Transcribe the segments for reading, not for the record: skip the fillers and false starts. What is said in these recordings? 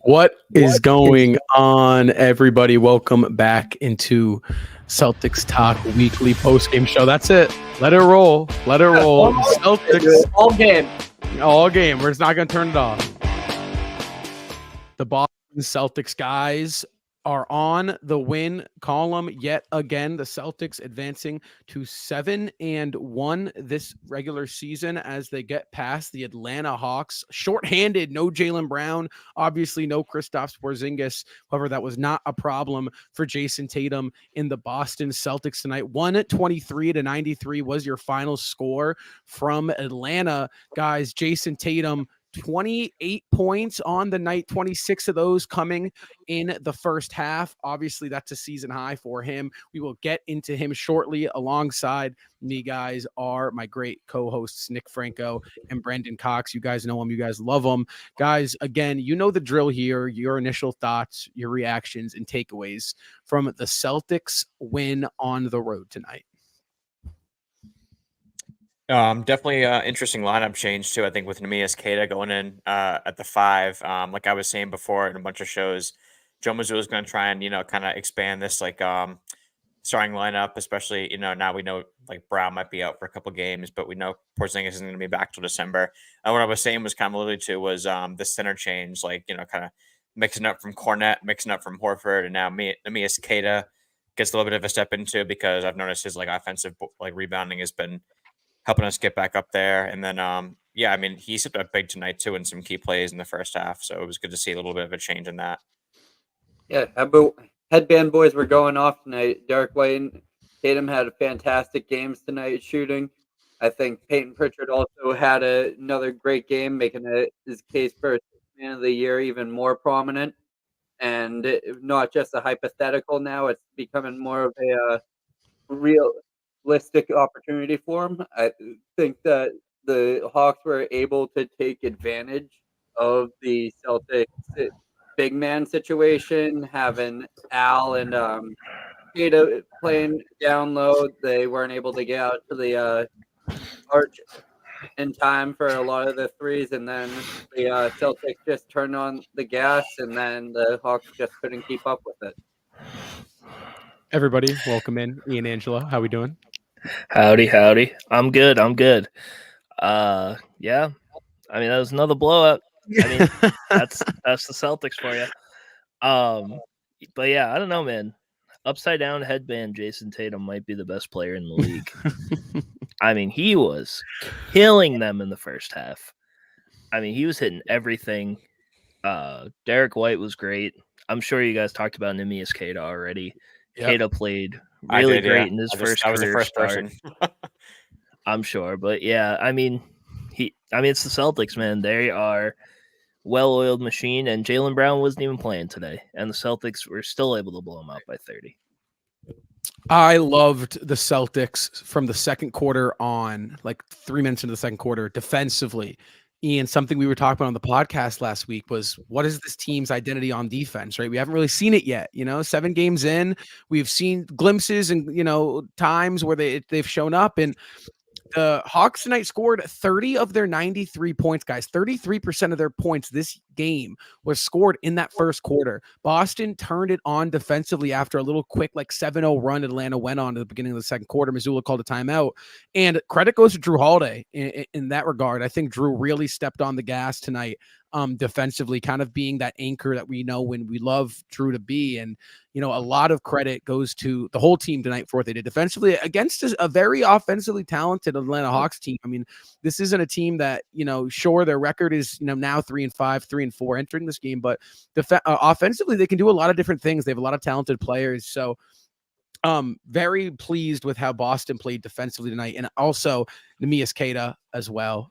What is going on, everybody? Welcome back into Celtics Talk Weekly Post Game Show. That's it. Let it roll. Let it roll. Celtics all game. All game. We're just not going to turn it off. The Boston Celtics guys are on the win column yet again. The Celtics advancing to 7-1 this regular season as they get past the Alanta Hawks. Shorthanded, no Jaylen Brown, obviously no Kristaps Porzingis. However, that was not a problem for Jason Tatum in the Boston Celtics tonight. 123-93 was your final score from Atlanta. Guys, Jason Tatum, 28 points on the night, 26 of those coming in the first half. Obviously, that's a season high for him. We will get into him shortly. Alongside me, guys, are my great co-hosts, Nick Franco and Brendon Cox. You guys know them. You guys love them. Guys, again, you know the drill here. Your initial thoughts, your reactions, and takeaways from the Celtics win on the road tonight. Definitely interesting lineup change too. I think with Neemias Queta going in at the 5, like I was saying before in a bunch of shows, Joe Mazzulla is going to try and kind of expand this starting lineup, especially now we know like Brown might be out for a couple games, but we know Porzingis isn't going to be back till December. And what I was saying was kind of alluded to was the center change, like kind of mixing up from Cornette, mixing up from Horford, and now Neemias Queta gets a little bit of a step into because I've noticed his offensive rebounding has been helping us get back up there. And then, he stepped up big tonight too in some key plays in the first half. So it was good to see a little bit of a change in that. Yeah, headband boys were going off tonight. Derek White and Tatum had fantastic games tonight shooting. I think Peyton Pritchard also had another great game, making his case for man of the year even more prominent. And not just a hypothetical now, it's becoming more of a realistic opportunity for him. I think that the Hawks were able to take advantage of the Celtics big man situation, having Al and Queta playing down low. They weren't able to get out to the arch in time for a lot of the threes, and then the Celtics just turned on the gas, and then the Hawks just couldn't keep up with it. Everybody, welcome in. Ian, Angela, how we doing? Howdy. I'm good. Yeah. I mean, that was another blowout. I mean, that's the Celtics for you. But yeah, I don't know, man. Upside down headband Jason Tatum might be the best player in the league. I mean, he was killing them in the first half. I mean, he was hitting everything. Derek White was great. I'm sure you guys talked about Neemias Queta already. Yep. Queta played really great in his first career start. Person. I'm sure, but yeah, I mean, it's the Celtics, man. They are well-oiled machine, and Jaylen Brown wasn't even playing today, and the Celtics were still able to blow him out by 30. I loved the Celtics from the second quarter on, like 3 minutes into the second quarter, defensively. Ian, something we were talking about on the podcast last week was, what is this team's identity on defense, right? We haven't really seen it yet. 7 games in, we've seen glimpses and, times where they've shown up, and the Hawks tonight scored 30 of their 93 points, guys. 33% of their points this game was scored in that first quarter. Boston turned it on defensively after a little quick 7-0 run Atlanta went on at the beginning of the second quarter. Mazzulla called a timeout. And credit goes to Drew Holiday in that regard. I think Drew really stepped on the gas tonight defensively, kind of being that anchor that we know when we love Drew to be. And, a lot of credit goes to the whole team tonight for what they did defensively against a very offensively talented Atlanta Hawks team. I mean, this isn't a team that, sure, their record is, now 3-5, 3-4 entering this game, but offensively, they can do a lot of different things. They have a lot of talented players. So, very pleased with how Boston played defensively tonight, and also Neemias Queta as well.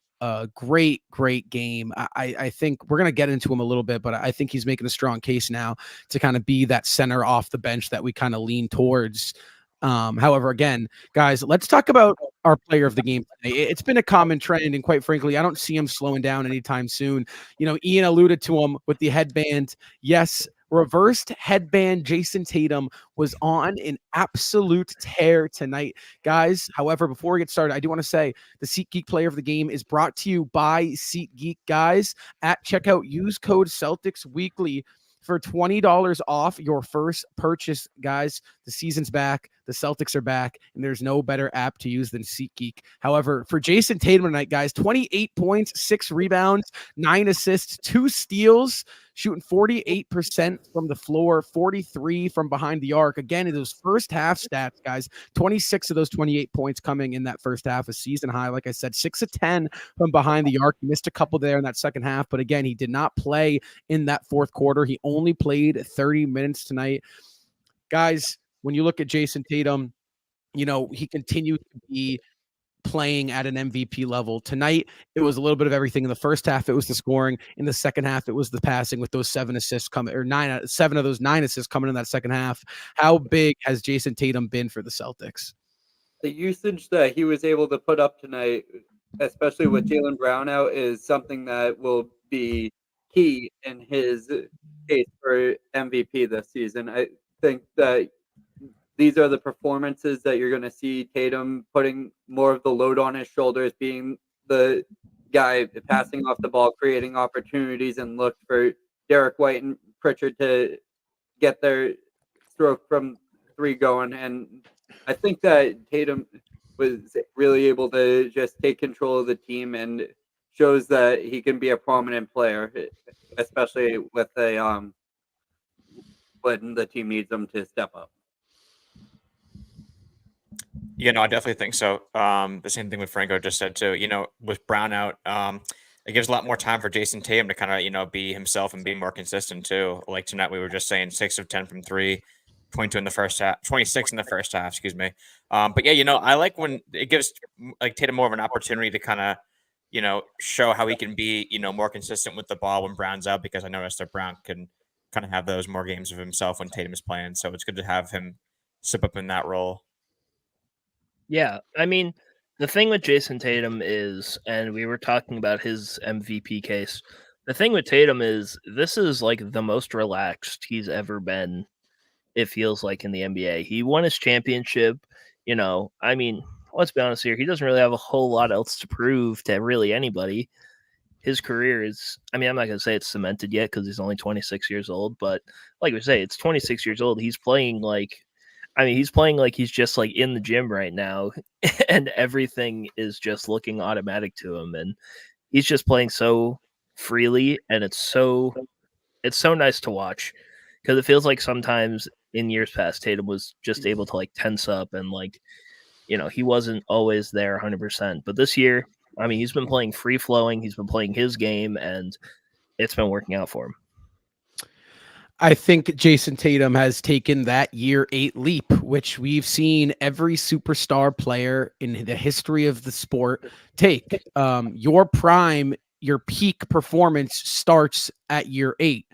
Great game. I think we're going to get into him a little bit, but I think he's making a strong case now to kind of be that center off the bench that we kind of lean towards. However, again, guys, let's talk about our player of the game today. It's been a common trend, and quite frankly, I don't see him slowing down anytime soon. Ian alluded to him with the headband. Yes, Reversed headband Jason Tatum was on an absolute tear tonight, guys. However, before we get started, I do want to say the SeatGeek Player of the Game is brought to you by SeatGeek, guys. At checkout, use code Celtics Weekly for $20 off your first purchase, guys. The season's back. The Celtics are back, and there's no better app to use than SeatGeek. However, for Jason Tatum tonight, guys, 28 points, 6 rebounds, 9 assists, 2 steals, shooting 48% from the floor, 43 from behind the arc. Again, in those first half stats, guys, 26 of those 28 points coming in that first half, a season high. Like I said, 6 of 10 from behind the arc. He missed a couple there in that second half, but again, he did not play in that fourth quarter. He only played 30 minutes tonight. Guys, when you look at Jason Tatum, you know, he continued to be playing at an MVP level. Tonight, it was a little bit of everything. In the first half, it was the scoring. In the second half, it was the passing with those 7 assists coming, or 7 of those 9 assists coming in that second half. How big has Jason Tatum been for the Celtics? The usage that he was able to put up tonight, especially with Jaylen Brown out, is something that will be key in his case for MVP this season. I think that these are the performances that you're going to see Tatum putting more of the load on his shoulders, being the guy passing off the ball, creating opportunities, and look for Derek White and Pritchard to get their stroke from 3 going. And I think that Tatum was really able to just take control of the team and shows that he can be a prominent player, especially with when the team needs him to step up. Yeah, no, I definitely think so. The same thing with Franco just said too. You know, with Brown out, it gives a lot more time for Jason Tatum to kind of, you know, be himself and be more consistent too. Like tonight, we were just saying 6 of 10 from 3, 22 in the first half, 26 in the first half, excuse me. But yeah, you know, I like when it gives like Tatum more of an opportunity to kind of, you know, show how he can be, you know, more consistent with the ball when Brown's out, because I noticed that Brown can kind of have those more games of himself when Tatum is playing. So it's good to have him step up in that role. Yeah, I mean, the thing with Jason Tatum is, and we were talking about his MVP case, the thing with Tatum is this is like the most relaxed he's ever been, it feels like, in the NBA. He won his championship, you know, I mean, let's be honest here, he doesn't really have a whole lot else to prove to really anybody. His career is, I mean, I'm not going to say it's cemented yet because he's only 26 years old, but like we say, it's 26 years old. He's playing like, I mean, he's playing like he's just like in the gym right now, and everything is just looking automatic to him, and he's just playing so freely, and it's so nice to watch, because it feels like sometimes in years past Tatum was just able to like tense up and like, you know, he wasn't always there 100%. But this year, I mean, he's been playing free flowing, he's been playing his game, and it's been working out for him. I think Jason Tatum has taken that year 8 leap, which we've seen every superstar player in the history of the sport take. Your prime, your peak performance starts at year 8.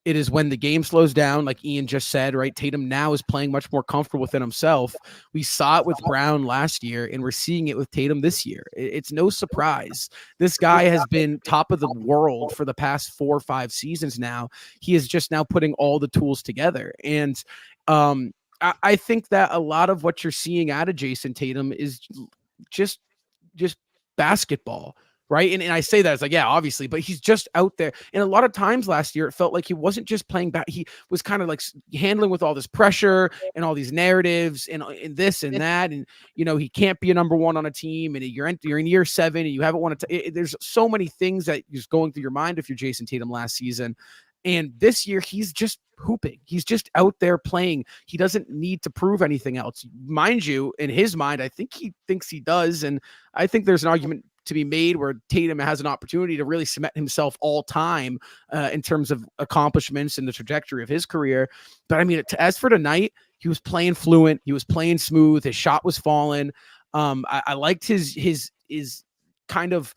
It is when the game slows down, like Ian just said, right? Tatum now is playing much more comfortable within himself. We saw it with Brown last year, and we're seeing it with Tatum this year. It's no surprise. This guy has been top of the world for the past 4 or 5 seasons now. He is just now putting all the tools together. And I think that a lot of what you're seeing out of Jason Tatum is just basketball. Right. And I say that it's like, yeah, obviously, but he's just out there. And a lot of times last year, it felt like he wasn't just playing back. He was kind of like handling with all this pressure and all these narratives and this and that. And, you know, he can't be a number 1 on a team, and you're in year 7 and you haven't won there's so many things that is going through your mind if you're Jason Tatum last season. And this year, he's just hooping. He's just out there playing. He doesn't need to prove anything else. Mind you, in his mind, I think he thinks he does. And I think there's an argument to be made where Tatum has an opportunity to really cement himself all time in terms of accomplishments and the trajectory of his career. But I mean, as for tonight, he was playing fluent. He was playing smooth. His shot was falling. I liked his kind of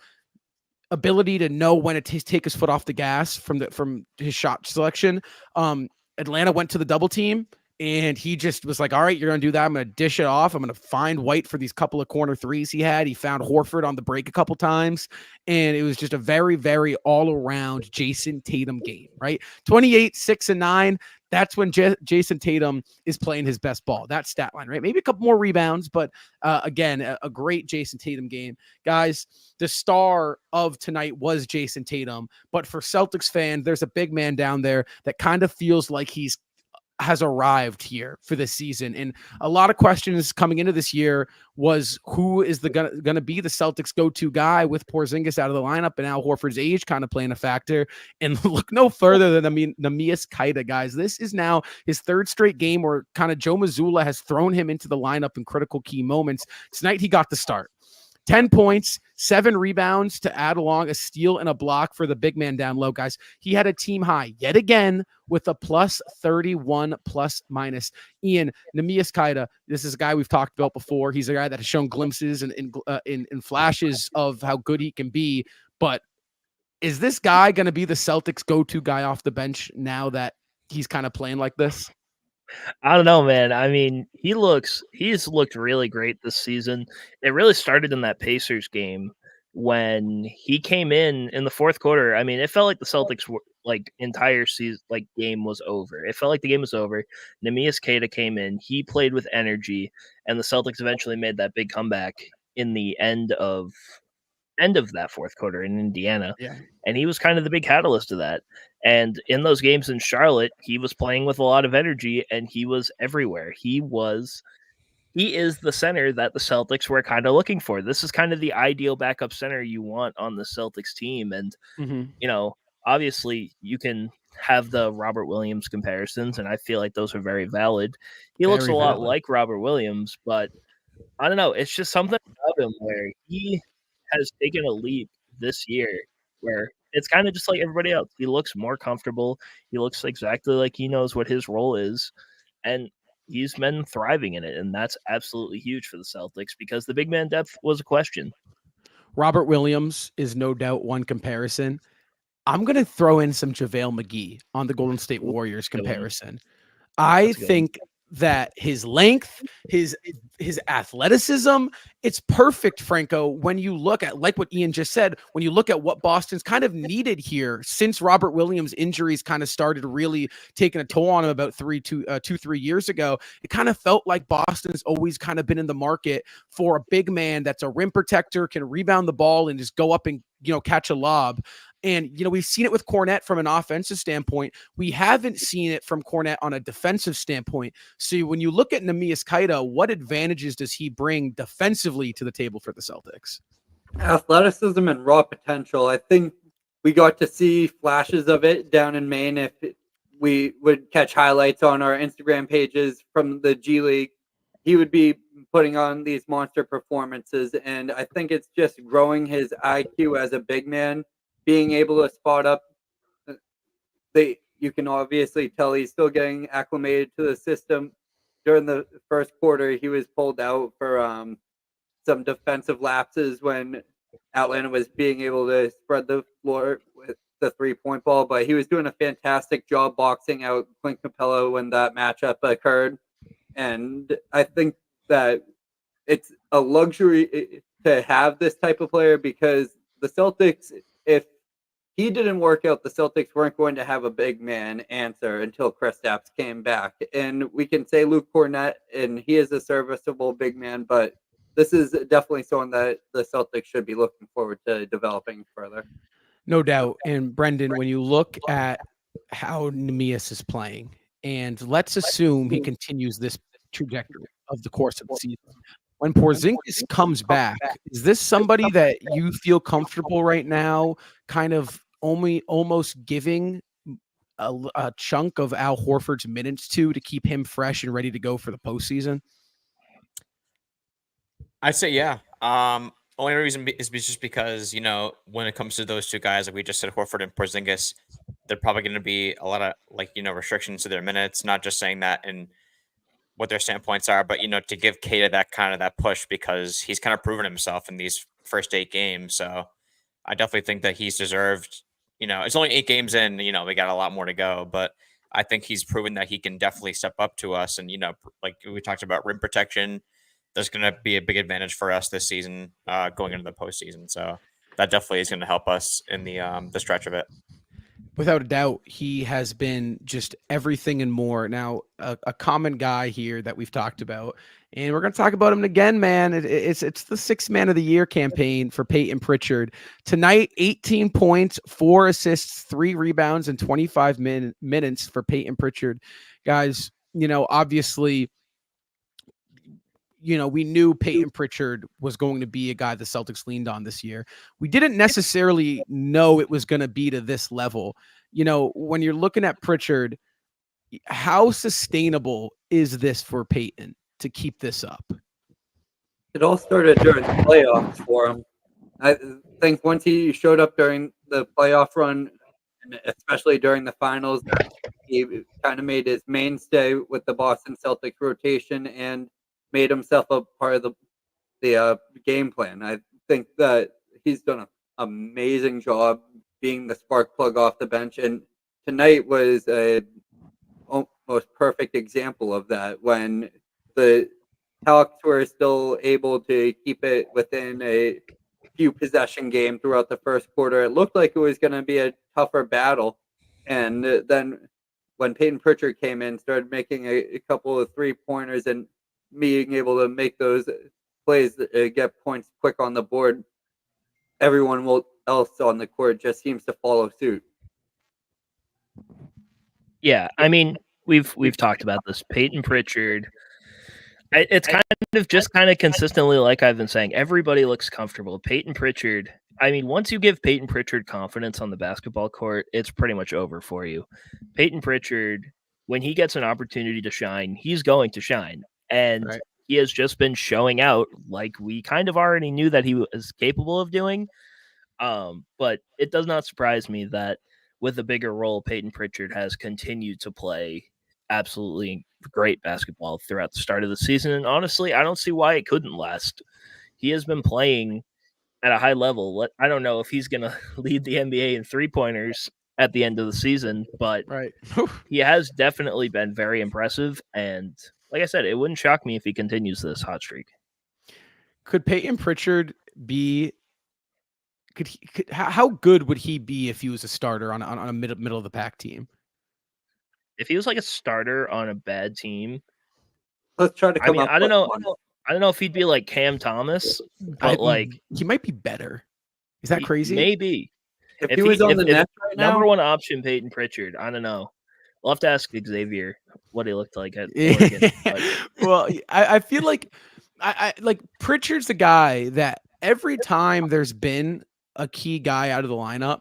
ability to know when to take his foot off the gas from his shot selection. Atlanta went to the double team. And he just was like, all right, you're going to do that. I'm going to dish it off. I'm going to find White for these couple of corner threes he had. He found Horford on the break a couple times. And it was just a very, very all around Jason Tatum game, right? 28, 6 and 9. That's when Jason Tatum is playing his best ball. That stat line, right? Maybe a couple more rebounds, but again, a great Jason Tatum game. Guys, the star of tonight was Jason Tatum. But for Celtics fans, there's a big man down there that kind of feels like has arrived here for this season. And a lot of questions coming into this year was who is going to be the Celtics go-to guy with Porzingis out of the lineup and Al Horford's age kind of playing a factor. And look no further than Neemias Queta, guys. This is now his third straight game where kind of Joe Mazzulla has thrown him into the lineup in critical key moments. Tonight he got the start. 10 points, 7 rebounds to add along a steal and a block for the big man down low, guys. He had a team high yet again with a plus 31 plus minus. Ian, Neemias Queta, this is a guy we've talked about before. He's a guy that has shown glimpses and in flashes of how good he can be. But is this guy going to be the Celtics go-to guy off the bench now that he's kind of playing like this? I don't know, man. I mean, he's looked really great this season. It really started in that Pacers game when he came in the fourth quarter. I mean, it felt like the Celtics were like entire season, like game was over. It felt like the game was over. Neemias Queta came in, he played with energy, and the Celtics eventually made that big comeback in the end of that fourth quarter in Indiana. Yeah. And he was kind of the big catalyst of that. And in those games in Charlotte, he was playing with a lot of energy and he was everywhere. He is the center that the Celtics were kind of looking for. This is kind of the ideal backup center you want on the Celtics team. And, you know, obviously you can have the Robert Williams comparisons, and I feel like those are very valid. He looks a lot like Robert Williams, but I don't know. It's just something about him where he has taken a leap this year where it's kind of just like everybody else. He looks more comfortable. He looks exactly like he knows what his role is, and he's been thriving in it. And that's absolutely huge for the Celtics because the big man depth was a question. Robert Williams is no doubt one comparison. I'm going to throw in some JaVale McGee on the Golden State Warriors comparison. I think that his length, his athleticism, it's perfect, Franco, when you look at, like what Ian just said, when you look at what Boston's kind of needed here since Robert Williams' injuries kind of started really taking a toll on him about 3 years ago. It kind of felt like Boston's always kind of been in the market for a big man that's a rim protector, can rebound the ball and just go up and, catch a lob. And, we've seen it with Kornet from an offensive standpoint. We haven't seen it from Kornet on a defensive standpoint. So when you look at Neemias Queta, what advantages does he bring defensively to the table for the Celtics? Athleticism and raw potential. I think we got to see flashes of it down in Maine. If we would catch highlights on our Instagram pages from the G League, he would be putting on these monster performances. And I think it's just growing his IQ as a big man, being able to spot up. You can obviously tell he's still getting acclimated to the system. During the first quarter, he was pulled out for some defensive lapses when Atlanta was being able to spread the floor with the three-point ball, but he was doing a fantastic job boxing out Clint Capella when that matchup occurred. And I think that it's a luxury to have this type of player because the Celtics, if he didn't work out, the Celtics weren't going to have a big man answer until Kristaps came back. And we can say Luke Kornet, and he is a serviceable big man, but this is definitely someone that the Celtics should be looking forward to developing further. No doubt. And Brendon, when you look at how Neemias is playing, and let's assume he continues this trajectory of the course of the season. When Porzingis comes back, is this somebody that you feel comfortable right now kind of almost giving a chunk of Al Horford's minutes to keep him fresh and ready to go for the postseason? I'd say, yeah. Only reason is just because, when it comes to those two guys, like we just said, Horford and Porzingis, they're probably going to be a lot of restrictions to their minutes, not just saying that in what their standpoints are, but, to give Queta that push because he's kind of proven himself in these first 8 games. So I definitely think that he's deserved, it's only 8 games in, we got a lot more to go, but I think he's proven that he can definitely step up to us. And, like we talked about rim protection, there's going to be a big advantage for us this season going into the postseason. So that definitely is going to help us in the stretch of it. Without a doubt, he has been just everything and more. Now, a common guy here that we've talked about, and we're going to talk about him again, man. It's the Sixth Man of the Year campaign for Peyton Pritchard. Tonight, 18 points, 4 assists, 3 rebounds, and 25 minutes for Peyton Pritchard. Guys, obviously, we knew Peyton Pritchard was going to be a guy the Celtics leaned on this year. We didn't necessarily know it was going to be to this level. When you're looking at Pritchard, how sustainable is this for Peyton to keep this up? It all started during the playoffs for him. I think once he showed up during the playoff run, and especially during the finals, he kind of made his mainstay with the Boston Celtics rotation and made himself a part of the game plan. I think that he's done an amazing job being the spark plug off the bench, and tonight was a almost perfect example of that when the Hawks were still able to keep it within a few possession game throughout the first quarter. It looked like it was going to be a tougher battle, and then when Peyton Pritchard came in, started making a couple of 3-pointers and being able to make those plays that get points quick on the board, everyone else on the court just seems to follow suit. Yeah, I mean, we've talked about this. Peyton Pritchard, it's kind of consistently like I've been saying. Everybody looks comfortable. Peyton Pritchard, I mean, once you give Peyton Pritchard confidence on the basketball court, it's pretty much over for you. Peyton Pritchard, when he gets an opportunity to shine, he's going to shine. And he has just been showing out like we kind of already knew that he was capable of doing. But it does not surprise me that with a bigger role, Peyton Pritchard has continued to play absolutely great basketball throughout the start of the season. And honestly, I don't see why it couldn't last. He has been playing at a high level. I don't know if he's going to lead the NBA in 3-pointers at the end of the season, but he has definitely been very impressive. And like I said, it wouldn't shock me if he continues this hot streak. Could Peyton Pritchard be? How good would he be if he was a starter on a middle of the pack team? If he was like a starter on a bad team, let's try to come up. I don't know. I don't know if he'd be like Cam Thomas, but he might be better. Is that crazy? Maybe. If he was on the net right now, number one option Peyton Pritchard. I don't know. We'll have to ask Xavier what he looked like at Oregon. Well, I feel like I like Pritchard's the guy that every time there's been a key guy out of the lineup,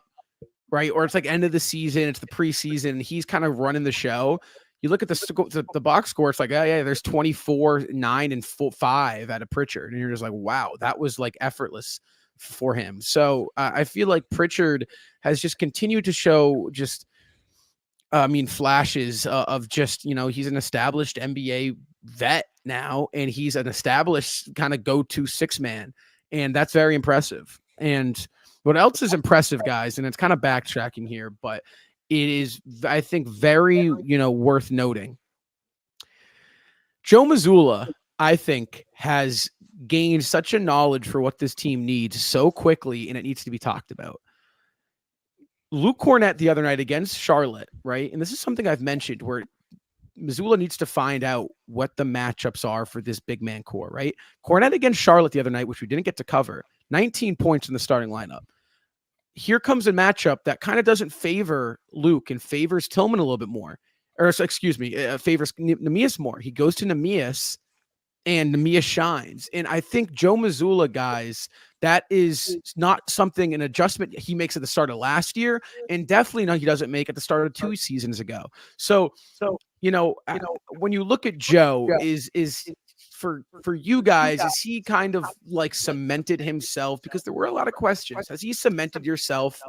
right? Or it's like end of the season, it's the preseason, and he's kind of running the show. You look at the box score, it's like, oh yeah, there's 24, 9, and 5 out of Pritchard. And you're just like, wow, that was like effortless for him. So I feel like Pritchard has just continued to show just, flashes of just, he's an established NBA vet now, and he's an established kind of go-to 6-man. And that's very impressive. And what else is impressive, guys, and it's kind of backtracking here, but it is, I think, very, worth noting. Joe Mazzulla, I think, has gained such a knowledge for what this team needs so quickly, and it needs to be talked about. Luke Cornett the other night against Charlotte, right? And this is something I've mentioned where Mazzulla needs to find out what the matchups are for this big man core, right? Cornett against Charlotte the other night, which we didn't get to cover, 19 points in the starting lineup. Here comes a matchup that kind of doesn't favor Luke and favors Tillman a little bit more. Or, excuse me, favors Neemias more. He goes to Neemias, and Neemias shines. And I think Joe Mazzulla, guys, that is not something, an adjustment he makes at the start of last year, and definitely not he doesn't make at the start of 2 seasons ago. So when you look at Joe, is for you guys, is he kind of like cemented himself? Because there were a lot of questions. Has he cemented yourself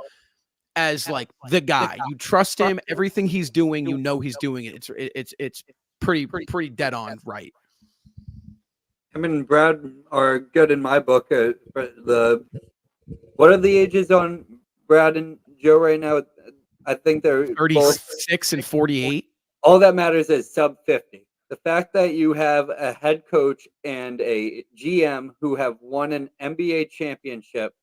as like the guy? You trust him, everything he's doing, he's doing it. It's pretty dead on right. I mean, Brad are good in my book. What are the ages on Brad and Joe right now? I think they're 36 and 48. all that matters is sub 50. The fact that you have a head coach and a GM who have won an NBA championship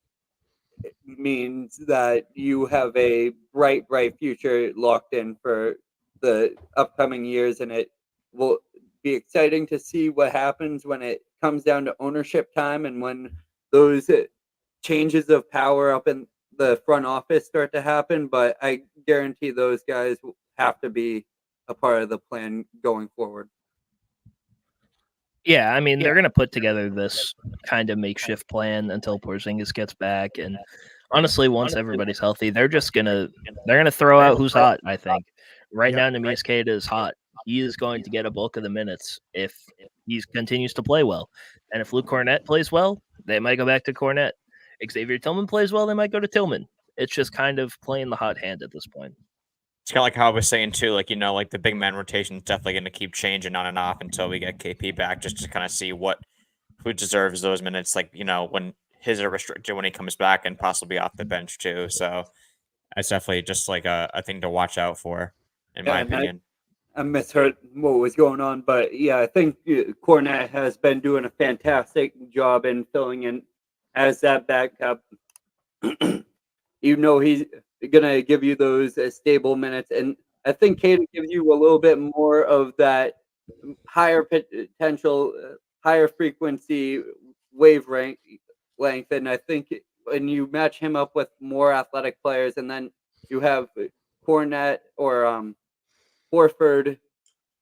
means that you have a bright, bright future locked in for the upcoming years, and it will be exciting to see what happens when it comes down to ownership time and when those changes of power up in the front office start to happen. But I guarantee those guys will have to be a part of the plan going forward. Yeah, I mean, they're going to put together this kind of makeshift plan until Porzingis gets back, and honestly, once everybody's healthy, they're going to throw out who's hot, I think. Right now, Neemias Queta is hot. He is going to get a bulk of the minutes if he continues to play well. And if Luke Cornett plays well, they might go back to Cornett. Xavier Tillman plays well, they might go to Tillman. It's just kind of playing the hot hand at this point. It's kind of like how I was saying too, like, you know, like the big man rotation is definitely going to keep changing on and off until we get KP back, just to kind of see who deserves those minutes. Like, you know, when his are restricted when he comes back and possibly off the bench too. So it's definitely just like a thing to watch out for, in my opinion. I misheard what was going on, but yeah, I think Cornette has been doing a fantastic job in filling in as that backup. You know, he's gonna give you those stable minutes, and I think Caden gives you a little bit more of that higher potential, higher frequency wavelength. And I think when you match him up with more athletic players, and then you have Cornette or Horford,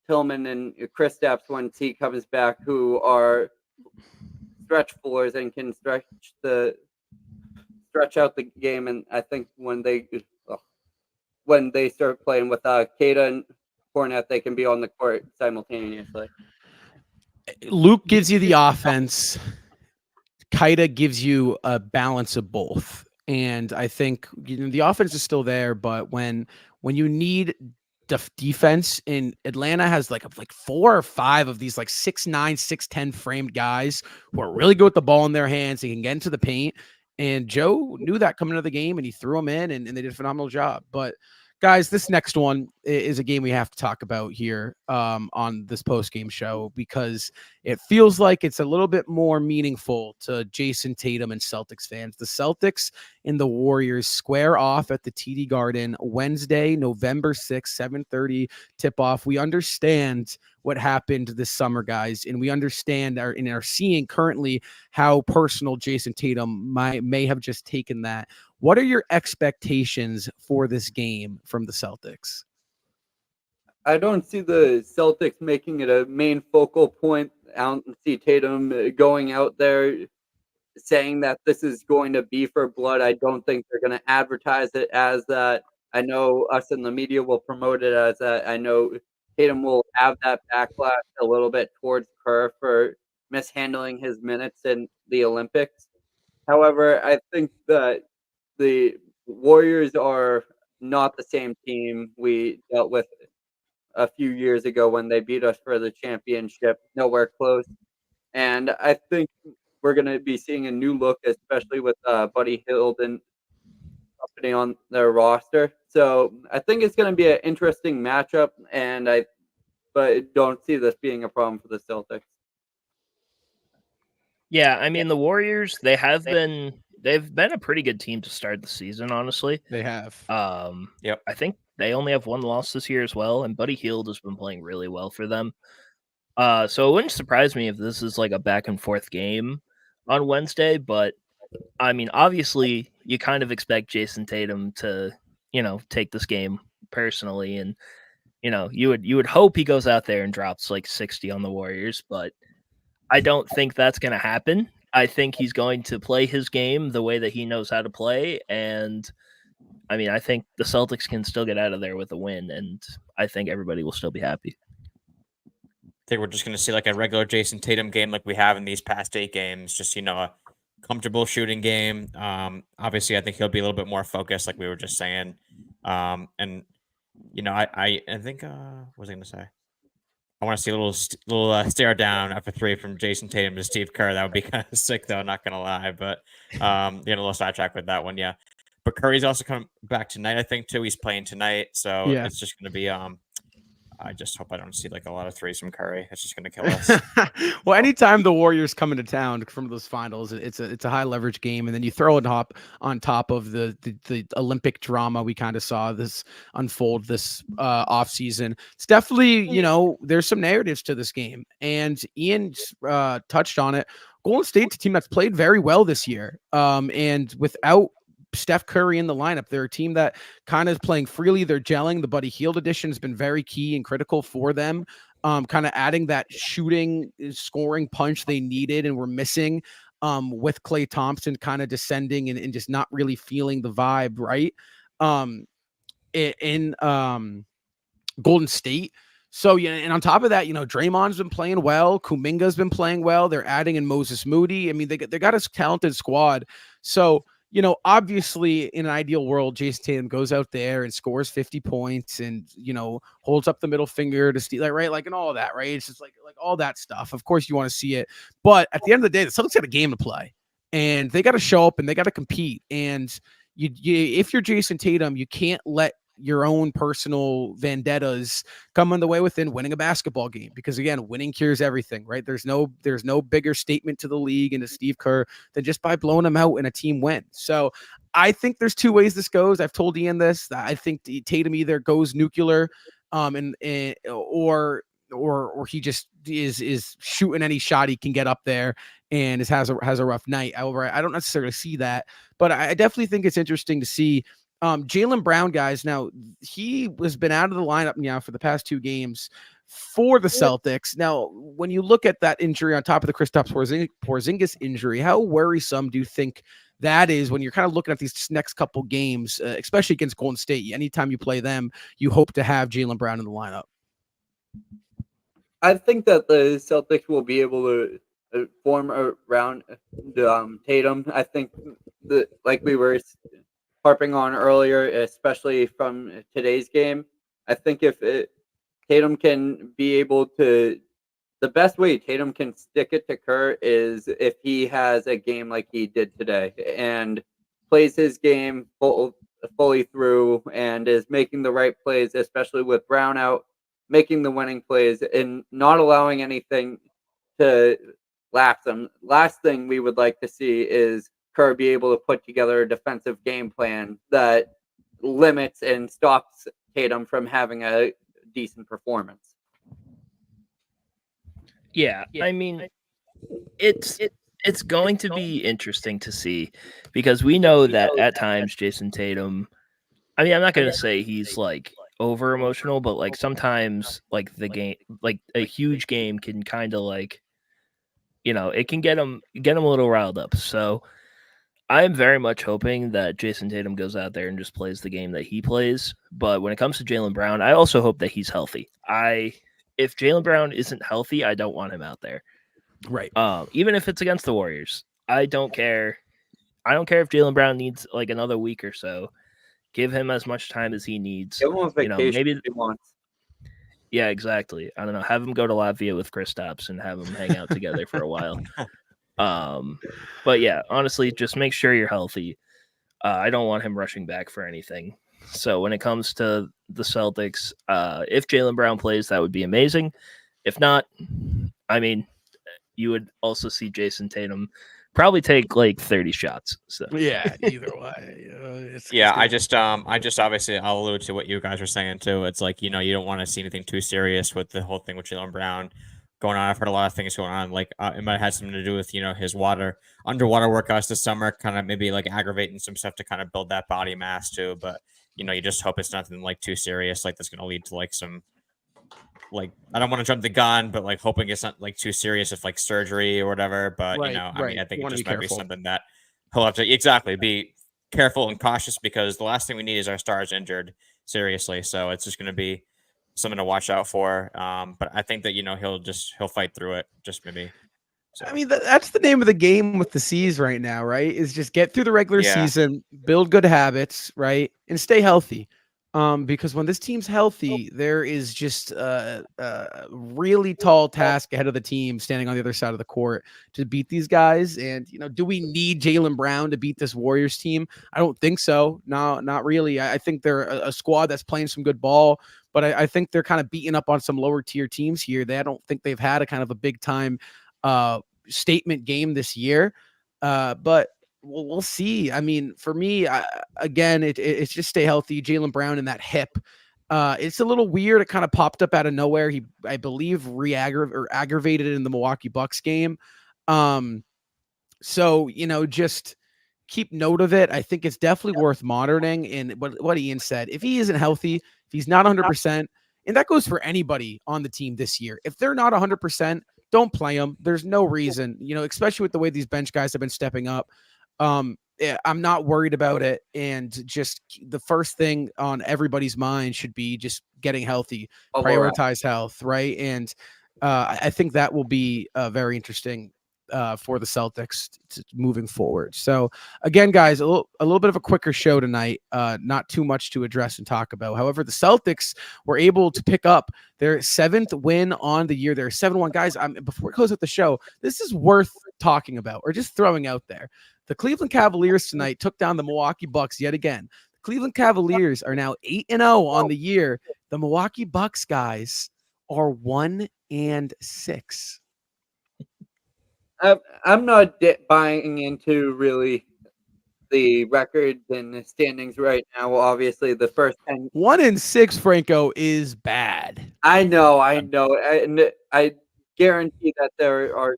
Tillman, and Kristaps once he comes back, who are stretch floors and can stretch out the game. And I think when they start playing with Queta and Cornette, they can be on the court simultaneously. Luke gives you the offense. Queta gives you a balance of both. And I think, you know, the offense is still there, but when you need defense, in Atlanta has like 4 or 5 of these like 6'9", 6'10" framed guys who are really good with the ball in their hands. They can get into the paint. And Joe knew that coming into the game, and he threw them in, and they did a phenomenal job. But guys, this next one is a game we have to talk about here on this post-game show, because it feels like it's a little bit more meaningful to Jason Tatum and Celtics fans. The Celtics and the Warriors square off at the TD Garden Wednesday, November 6th, 7:30 tip-off. We understand what happened this summer, guys, and we understand and are seeing currently how personal Jason Tatum may have just taken that. What are your expectations for this game from the Celtics? I don't see the Celtics making it a main focal point. I don't see Tatum going out there saying that this is going to be for blood. I don't think they're going to advertise it as that. I know us in the media will promote it as that. I know Tatum will have that backlash a little bit towards Kerr for mishandling his minutes in the Olympics. However, I think that the Warriors are not the same team we dealt with a few years ago when they beat us for the championship. Nowhere close. And I think we're going to be seeing a new look, especially with Buddy Hield and company on their roster. So I think it's going to be an interesting matchup, but I don't see this being a problem for the Celtics. Yeah, I mean, the Warriors, they've been a pretty good team to start the season, honestly. They have. Yep. I think they only have 1 loss this year as well, and Buddy Hield has been playing really well for them. So it wouldn't surprise me if this is like a back and forth game on Wednesday, but I mean, obviously, you kind of expect Jason Tatum to, you know, take this game personally, and you know, you would hope he goes out there and drops like 60 on the Warriors, but I don't think that's going to happen. I think he's going to play his game the way that he knows how to play, and I mean, I think the Celtics can still get out of there with a win, and I think everybody will still be happy. I think we're just going to see like a regular Jason Tatum game like we have in these past 8 games. Just, you know, a comfortable shooting game. Obviously, I think he'll be a little bit more focused, like we were just saying. And, you know, I think, what was I going to say? I want to see a little stare down after 3 from Jason Tatum to Steve Kerr. That would be kind of sick, though, not going to lie. But, a little sidetrack with that one, yeah. But Curry's also coming back tonight, I think, too. He's playing tonight. So It's just going to be I just hope I don't see like a lot of threes from Curry. It's just going to kill us. Well, anytime the Warriors come into town from those finals, it's a high leverage game, and then you throw it on top of the Olympic drama we kind of saw this unfold this off season. It's definitely, there's some narratives to this game, and Ian touched on it. Golden State's a team that's played very well this year, and without Steph Curry in the lineup, they're a team that kind of playing freely. They're gelling. The Buddy Hield addition has been very key and critical for them. Kind of adding that shooting, scoring punch they needed and were missing with Klay Thompson kind of descending and just not really feeling the vibe, right? In Golden State. So, yeah, and on top of that, Draymond's been playing well. Kuminga's been playing well. They're adding in Moses Moody. I mean, they got a talented squad. So, obviously in an ideal world, Jason Tatum goes out there and scores 50 points and, holds up the middle finger to Steve, right? Like, and all that, right? It's just like all that stuff. Of course you want to see it, but at the end of the day, the Celtics got a game to play and they got to show up and they got to compete. And if you're Jason Tatum, you can't let your own personal vendettas come in the way within winning a basketball game, because again, winning cures everything, right? There's no bigger statement to the league and to Steve Kerr than just by blowing them out in a team win. So I think there's two ways this goes. I've told Ian this, that I think Tatum either goes nuclear or he just is shooting any shot he can get up there and has a rough night. However, I don't necessarily see that, but I definitely think it's interesting to see Jaylen Brown, guys. Now, he has been out of the lineup now for the past 2 games for the Celtics. Now, when you look at that injury on top of the Kristaps Porzingis injury, how worrisome do you think that is when you're kind of looking at these next couple games, especially against Golden State? Anytime you play them, you hope to have Jaylen Brown in the lineup. I think that the Celtics will be able to form around Tatum. I think like we were harping on earlier, especially from today's game, I think if Tatum can be able to, the best way Tatum can stick it to Kerr is if he has a game like he did today and plays his game fully through and is making the right plays, especially with Brown out, making the winning plays and not allowing anything to lapse them. Last thing we would like to see is Kerr be able to put together a defensive game plan that limits and stops Tatum from having a decent performance. Yeah, I mean, it's going to be interesting to see, because we know that at times Jason Tatum, I mean, I'm not going to say he's like over emotional, but like sometimes like the game, like a huge game can kind of like, it can get him a little riled up. So I'm very much hoping that Jason Tatum goes out there and just plays the game that he plays. But when it comes to Jaylen Brown, I also hope that he's healthy. If Jaylen Brown isn't healthy, I don't want him out there. Right. Even if it's against the Warriors, I don't care. I don't care if Jaylen Brown needs like another week or so. Give him as much time as he needs. Give him a vacation maybe if he wants. Yeah, exactly. I don't know. Have him go to Latvia with Kristaps and have them hang out together for a while. But yeah, honestly, just make sure you're healthy. I don't want him rushing back for anything. So when it comes to the Celtics, if Jaylen Brown plays, that would be amazing. If not, I mean, you would also see Jason Tatum probably take like 30 shots. So yeah, either way. I just obviously I'll allude to what you guys were saying too. It's like, you don't want to see anything too serious with the whole thing with Jaylen Brown going on. I've heard a lot of things going on. Like it might have had something to do with, his underwater workouts this summer, kind of maybe like aggravating some stuff to kind of build that body mass too. But, you just hope it's nothing like too serious. Like that's going to lead to like some, like, I don't want to jump the gun, but like hoping it's not like too serious if like surgery or whatever. But, Right, I mean, I think it just might be careful. something that he'll have to be careful and cautious, because the last thing we need is our stars injured seriously. So it's just going to be something to watch out for. But I think that, he'll fight through it, just maybe. So. I mean, that's the name of the game with the C's right now, right? Is just get through the regular Yeah. season, build good habits, right? And stay healthy. Because when this team's healthy, there is just a really tall task ahead of the team standing on the other side of the court to beat these guys. And, do we need Jaylen Brown to beat this Warriors team? I don't think so. No, not really. I think they're a squad that's playing some good ball, but I think they're kind of beating up on some lower tier teams here. I don't think they've had a kind of a big time statement game this year. But we'll see. I mean, for me, again, it's just stay healthy. Jaylen Brown in that hip. It's a little weird. It kind of popped up out of nowhere. He, I believe, aggravated it in the Milwaukee Bucks game. So, just keep note of it. I think it's definitely worth monitoring. And what Ian said, if he isn't healthy, if he's not 100%, and that goes for anybody on the team this year, if they're not 100%, don't play them. There's no reason, especially with the way these bench guys have been stepping up. Yeah, I'm not worried about it. And just the first thing on everybody's mind should be just getting healthy, prioritize health. Right. And I think that will be very interesting for the Celtics moving forward. So again, guys, a little bit of a quicker show tonight. Not too much to address and talk about. However, the Celtics were able to pick up their 7th win on the year. They're 7-1. Guys, before we close out the show, this is worth talking about or just throwing out there. The Cleveland Cavaliers tonight took down the Milwaukee Bucks yet again. The Cleveland Cavaliers are now 8-0 on the year. The Milwaukee Bucks, guys, are 1-6. I'm not buying into really the records and standings right now. Obviously, the first 10. 1-6, Franco, is bad. I know. And I guarantee that there are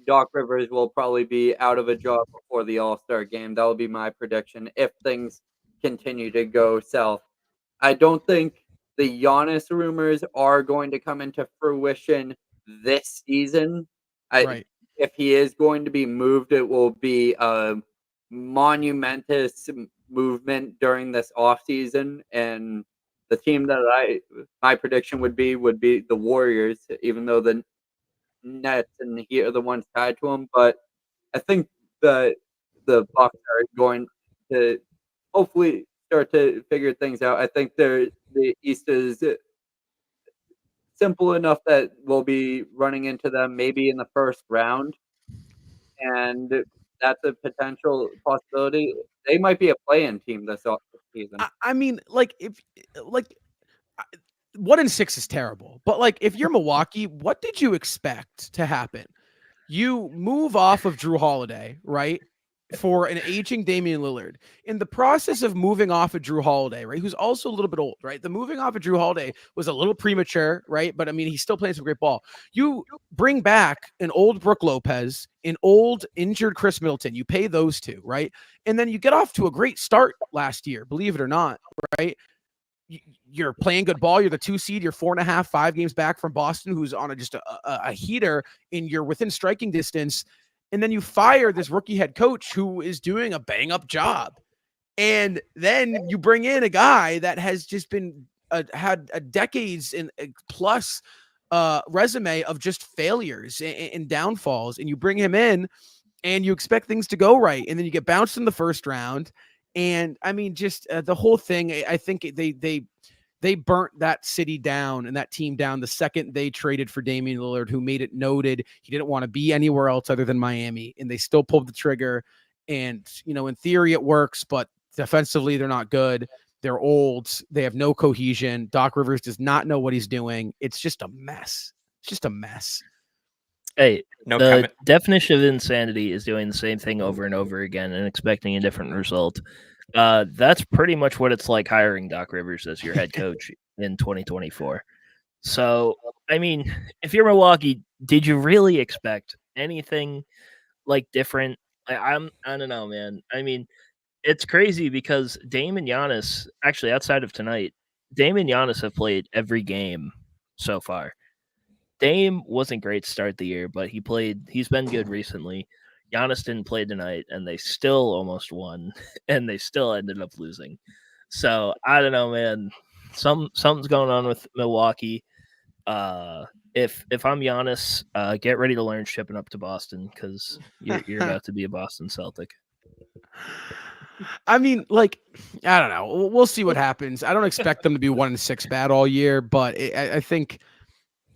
Doc Rivers will probably be out of a job before the All-Star game. That will be my prediction if things continue to go south. I don't think the Giannis rumors are going to come into fruition this season. Right. If he is going to be moved, it will be a monumentous movement during this offseason. And the team that my prediction would be the Warriors, even though the Nets and the Heat are the ones tied to them. But I think the Bucks are going to hopefully start to figure things out. I think the East is simple enough that we'll be running into them maybe in the first round, and that's a potential possibility. They might be a play-in team this season. I mean, if 1-6 is terrible, but if you're Milwaukee, what did you expect to happen? You move off of Drew Holiday, right, for an aging Damian Lillard. In the process of moving off of Drew Holiday, right, who's also a little bit old, right? The moving off of Drew Holiday was a little premature, right? But I mean, he's still playing some great ball. You bring back an old Brook Lopez, an old injured Chris Middleton. You pay those two, right? And then you get off to a great start last year, believe it or not, right? You're playing good ball. You're the 2 seed. You're 4.5, 5 games back from Boston, who's on a heater, and you're within striking distance. And then you fire this rookie head coach who is doing a bang up job. And then you bring in a guy that has just been had a decades and plus resume of just failures and downfalls. And you bring him in and you expect things to go right. And then you get bounced in the first round. And I mean, just the whole thing, I think they burnt that city down and that team down the second they traded for Damian Lillard, who made it noted he didn't want to be anywhere else other than Miami. And they still pulled the trigger. And, in theory it works, but defensively they're not good. They're old. They have no cohesion. Doc Rivers does not know what he's doing. It's just a mess. It's just a mess. Hey, the definition of insanity is doing the same thing over and over again and expecting a different result. That's pretty much what it's like hiring Doc Rivers as your head coach in 2024. So, I mean, if you're Milwaukee, did you really expect anything different? I don't know, man. I mean, it's crazy because Dame and Giannis, actually outside of tonight, Dame and Giannis have played every game so far. Dame wasn't great to start the year, but he's been good recently. Giannis didn't play tonight, and they still almost won, and they still ended up losing. So, I don't know, man. Something's going on with Milwaukee. If I'm Giannis, get ready to learn shipping up to Boston because you're about to be a Boston Celtic. I mean, like, I don't know. We'll see what happens. I don't expect them to be 1-6 bad all year, but I think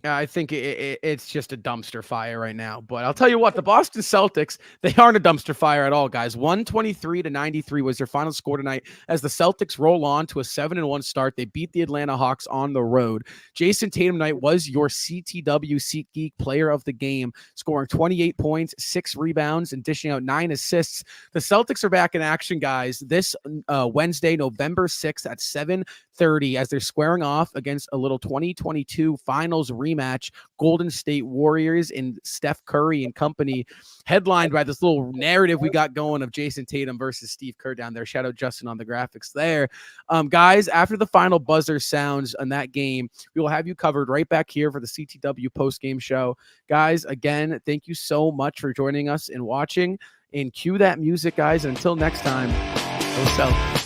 it's just a dumpster fire right now. But I'll tell you what, the Boston Celtics, they aren't a dumpster fire at all, guys. 123-93 was their final score tonight as the Celtics roll on to a 7-1 start. They beat the Alanta Hawks on the road. Jason Tatum tonight was your CTW SeatGeek player of the game, scoring 28 points, 6 rebounds, and dishing out 9 assists. The Celtics are back in action, guys, this Wednesday, November 6th at 7:30 as they're squaring off against a little 2022 finals rematch, Golden State Warriors and Steph Curry and company, headlined by this little narrative we got going of Jason Tatum versus Steve Kerr down there. Shout out Justin on the graphics there. Guys, after the final buzzer sounds on that game, we will have you covered right back here for the CTW Post Game Show. Guys, again, thank you so much for joining us and watching. And cue that music, guys. And until next time, go Celtics.